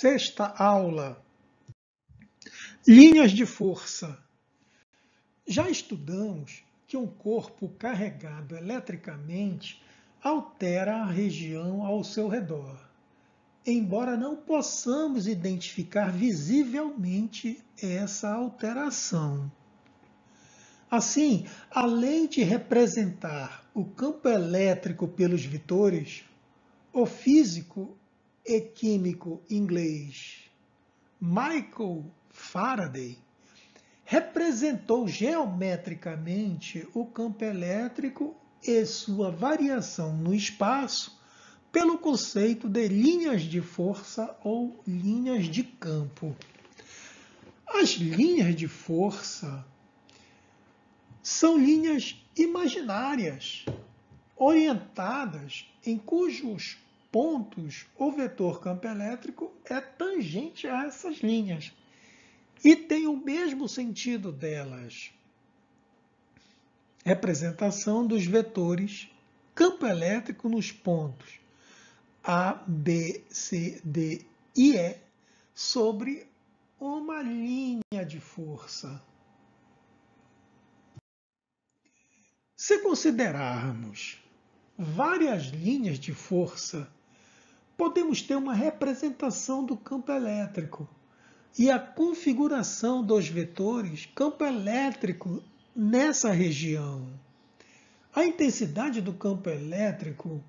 Sexta aula: linhas de força. Já estudamos que um corpo carregado eletricamente altera a região ao seu redor, embora não possamos identificar visivelmente essa alteração. Assim, além de representar o campo elétrico pelos vetores, o físico e químico inglês Michael Faraday representou geometricamente o campo elétrico e sua variação no espaço pelo conceito de linhas de força ou linhas de campo. As linhas de força são linhas imaginárias, orientadas em cujos pontos o vetor campo elétrico é tangente a essas linhas e tem o mesmo sentido delas. Representação dos vetores campo elétrico nos pontos A, B, C, D e E sobre uma linha de força. Se considerarmos várias linhas de força, podemos ter uma representação do campo elétrico e a configuração dos vetores campo elétrico nessa região. A intensidade do campo elétrico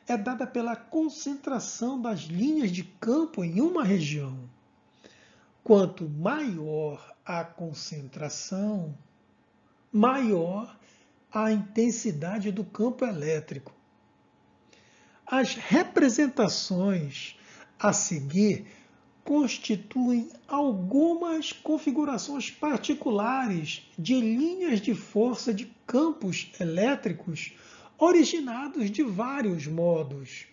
é dada pela concentração das linhas de campo em uma região. Quanto maior a concentração, maior a intensidade do campo elétrico. As representações a seguir constituem algumas configurações particulares de linhas de força de campos elétricos originados de vários modos.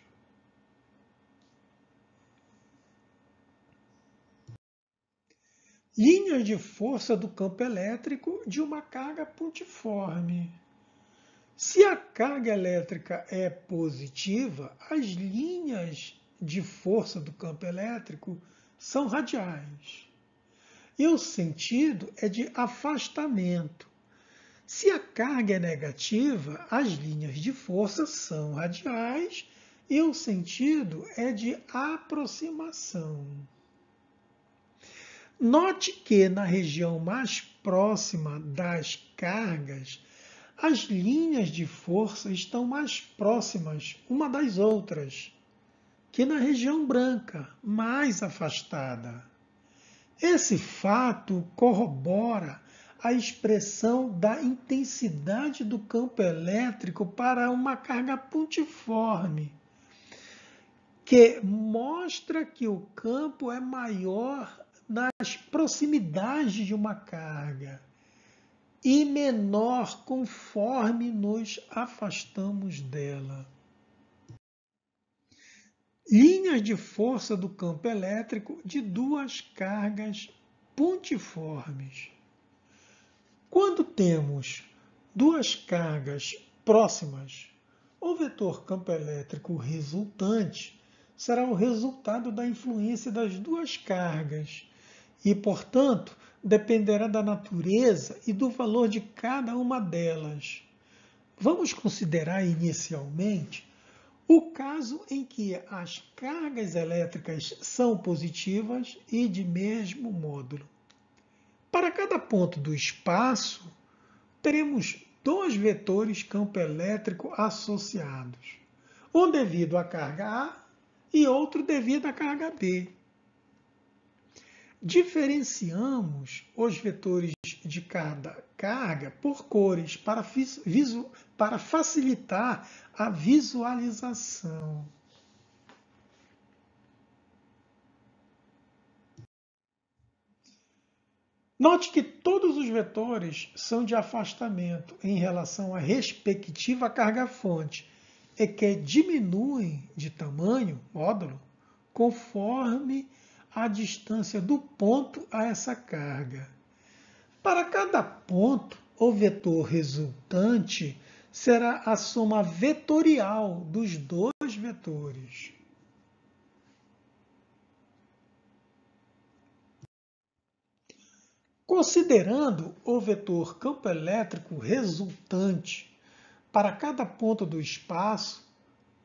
Linhas de força do campo elétrico de uma carga pontiforme. Se a carga elétrica é positiva, as linhas de força do campo elétrico são radiais. E o sentido é de afastamento. Se a carga é negativa, as linhas de força são radiais e o sentido é de aproximação. Note que na região mais próxima das cargas, as linhas de força estão mais próximas uma das outras que na região branca, mais afastada. Esse fato corrobora a expressão da intensidade do campo elétrico para uma carga pontiforme, que mostra que o campo é maior nas proximidades de uma carga e menor conforme nos afastamos dela. Linhas de força do campo elétrico de duas cargas pontiformes. Quando temos duas cargas próximas, o vetor campo elétrico resultante será o resultado da influência das duas cargas e, portanto, dependerá da natureza e do valor de cada uma delas. Vamos considerar inicialmente o caso em que as cargas elétricas são positivas e de mesmo módulo. Para cada ponto do espaço, teremos dois vetores campo elétrico associados, um devido à carga A e outro devido à carga B. Diferenciamos os vetores de cada carga por cores para facilitar a visualização. Note que todos os vetores são de afastamento em relação à respectiva carga-fonte e que diminuem de tamanho, módulo, conforme a distância do ponto a essa carga. Para cada ponto, o vetor resultante será a soma vetorial dos dois vetores. Considerando o vetor campo elétrico resultante para cada ponto do espaço,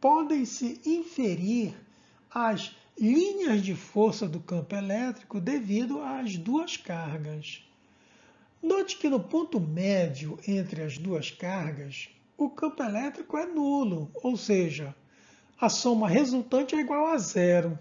podem-se inferir as linhas de força do campo elétrico devido às duas cargas. Note que no ponto médio entre as duas cargas, o campo elétrico é nulo, ou seja, a soma resultante é igual a zero.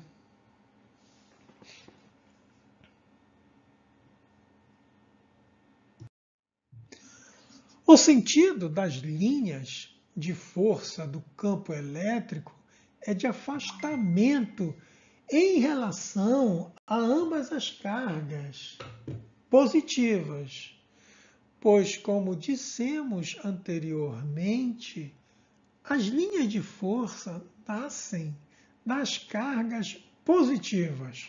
O sentido das linhas de força do campo elétrico é de afastamento em relação a ambas as cargas positivas, pois, como dissemos anteriormente, as linhas de força nascem das cargas positivas.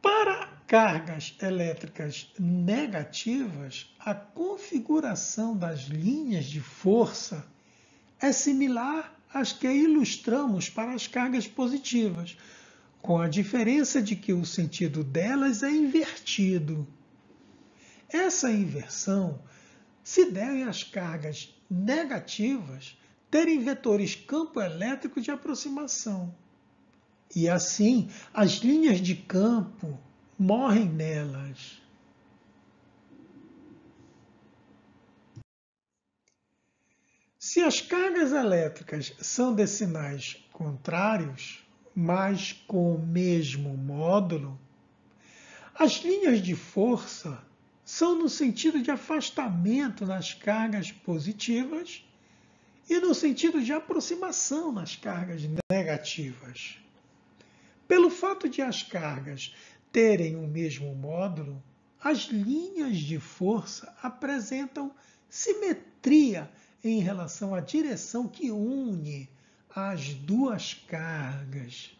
Para cargas elétricas negativas, a configuração das linhas de força é similar às que ilustramos para as cargas positivas, com a diferença de que o sentido delas é invertido. Essa inversão se deve às cargas negativas terem vetores campo elétrico de aproximação. E assim, as linhas de campo morrem nelas. Se as cargas elétricas são de sinais contrários, mas com o mesmo módulo, as linhas de força são no sentido de afastamento nas cargas positivas e no sentido de aproximação nas cargas negativas. Pelo fato de as cargas terem o mesmo módulo, as linhas de força apresentam simetria em relação à direção que une as duas cargas.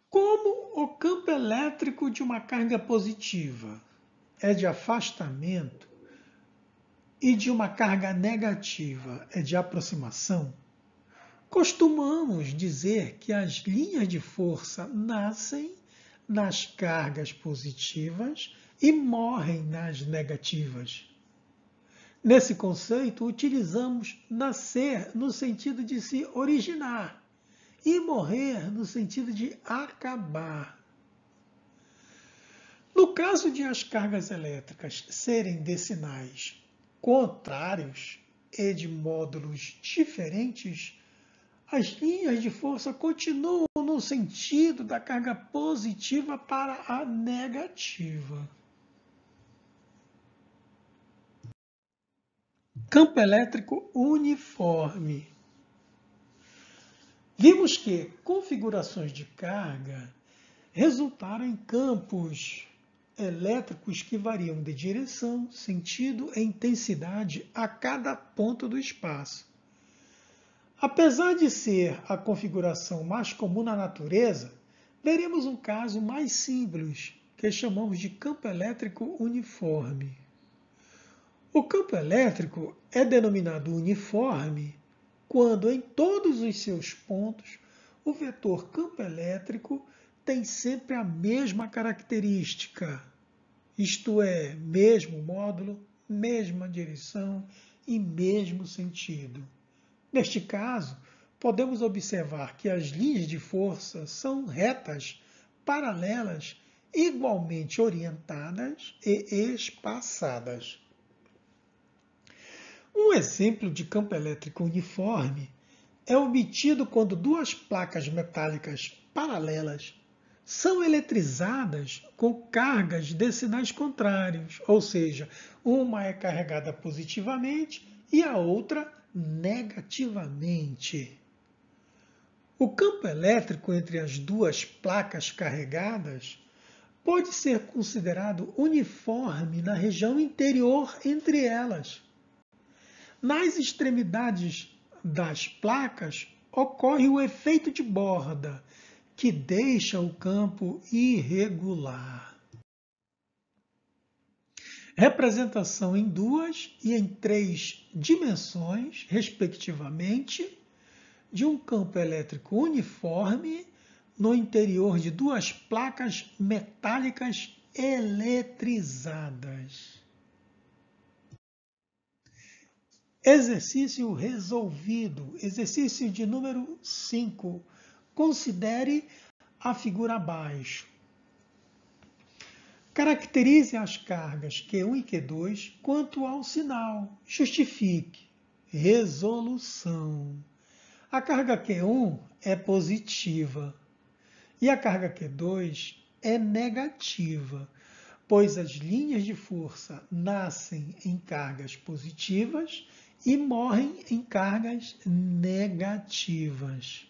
Como o campo elétrico de uma carga positiva é de afastamento e de uma carga negativa é de aproximação, costumamos dizer que as linhas de força nascem nas cargas positivas e morrem nas negativas. Nesse conceito, utilizamos nascer no sentido de se originar e morrer no sentido de acabar. No caso de as cargas elétricas serem de sinais contrários e de módulos diferentes, as linhas de força continuam no sentido da carga positiva para a negativa. Campo elétrico uniforme. Vimos que configurações de carga resultaram em campos elétricos que variam de direção, sentido e intensidade a cada ponto do espaço. Apesar de ser a configuração mais comum na natureza, veremos um caso mais simples, que chamamos de campo elétrico uniforme. O campo elétrico é denominado uniforme quando, em todos os seus pontos, o vetor campo elétrico tem sempre a mesma característica, isto é, mesmo módulo, mesma direção e mesmo sentido. Neste caso, podemos observar que as linhas de força são retas, paralelas, igualmente orientadas e espaçadas. Um exemplo de campo elétrico uniforme é obtido quando duas placas metálicas paralelas são eletrizadas com cargas de sinais contrários, ou seja, uma é carregada positivamente e a outra negativamente. O campo elétrico entre as duas placas carregadas pode ser considerado uniforme na região interior entre elas. Nas extremidades das placas ocorre o efeito de borda, que deixa o campo irregular. Representação em 2 e em 3 dimensões, respectivamente, de um campo elétrico uniforme no interior de duas placas metálicas eletrizadas. Exercício resolvido. Exercício de número 5. Considere a figura abaixo. Caracterize as cargas Q1 e Q2 quanto ao sinal. Justifique. Resolução. A carga Q1 é positiva e a carga Q2 é negativa, pois as linhas de força nascem em cargas positivas e morrem em cargas negativas.